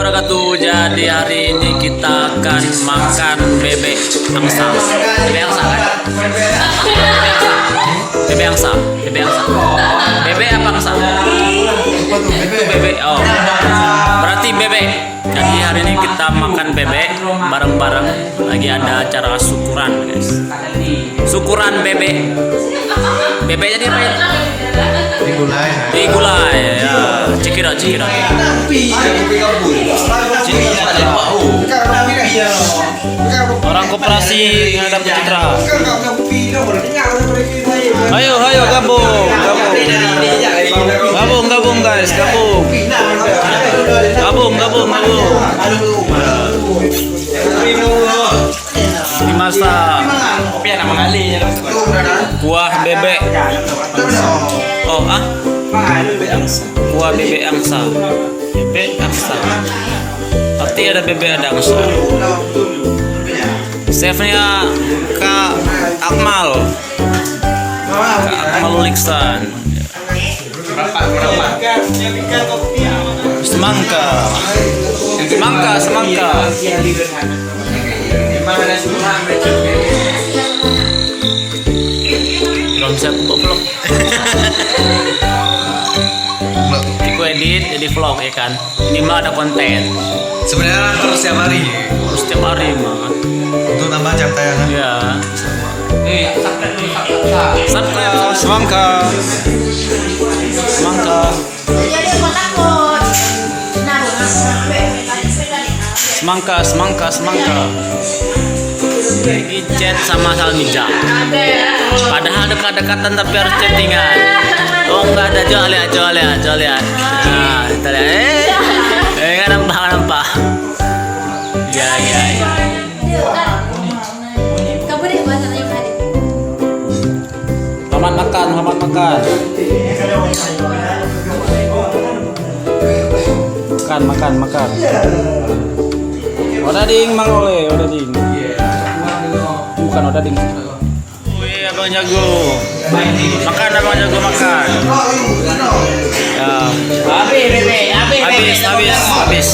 wabarakatuh. Jadi hari ini kita akan makan bebek angsa. Bebek angsa kan? Bebek angsa. Bebek angsa. Bebek apa angsa? Itu bebek. Oh. Berarti bebek. Jadi hari ini kita makan bebek bareng-bareng. Lagi ada acara syukuran, guys. Syukuran bebek. Bebek jadi apa ya? Digulai ya. Cekidot. Orang koperasi ngadap Citra. Ayo gabung guys, gabung. Dimasak kuah bebek. Kuah bebek angsa. Bebek angsa. Pasti ada bebek ada angsa. Chefnya Kak Akmal. Kak Akmal Liksan. Semangka. Belum bisa aku vlog. Aku edit jadi vlog ya kan. Ini mah ada konten. Sebenarnya harus setiap hari. Mah. Untuk tambah jam tayangan. Ya. Subscribe. Semangka. Ini chat sama Salmija. Padahal dekat-dekatan tapi harus chattingan. Oh enggak ada, coba lihat. Nah, kita lihat. Nggak nampak. Ya. Kamu deh bahasanya yang tadi. Selamat makan. Makan. Odading Mang Ole, odading. Bukan odading. Wih, Abang Jago. Makan Abang Jago makan. Ya. Habis.